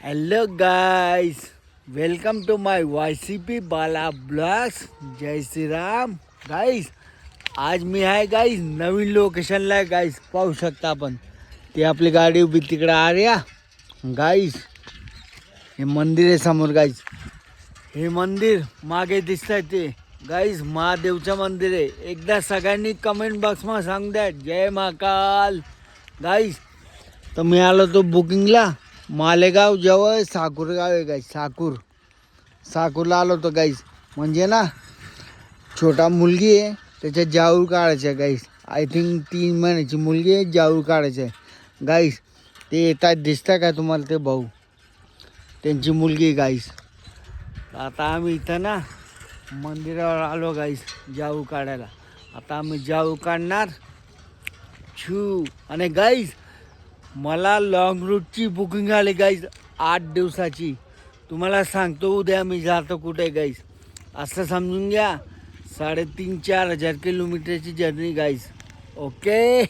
Hello guys, welcome to my YCP Bala blogs. जय Shriram guys. आज मी आहे गाईज नवीन लोकेशनला आहे गाईज. पाहू शकता आपण, ते आपली गाडी उभी तिकडे आर्या गाईज. हे मंदिर आहे समोर गाईज. हे मंदिर मागे दिसत आहे ते गाईज महादेवचं मंदिर आहे. एकदा सगळ्यांनी कमेंट बॉक्समध्ये सांग द्या जय महाकाल गाईज. तर मी आलो तो बुकिंगला मालेगाव जवळ साकूरगाव आहे गाईज. साकूरला आलो होतो गाईज. म्हणजे ना छोटा मुलगी आहे, त्याच्यात जाऊळ काढायचं आहे गाईज. आय थिंक 3 महिन्याची मुलगी आहे, जाऊळ काढायचं आहे गाईज. ते येतात दिसतं का तुम्हाला ते भाऊ, त्यांची मुलगी आहे गाईज. आता आम्ही इथं ना मंदिरावर आलो गाईज जाऊळ काढायला. आता आम्ही जाऊळ काढणार आणि गाईज मला लॉंग रूटची बुकिंग आली गाईज 8 दिवसाची. तुम्हाला सांगतो उद्या मी जातो कुठे गाईज. असं समजून घ्या 3,500-4,000 किलोमीटरची जर्नी गाईज. ओके.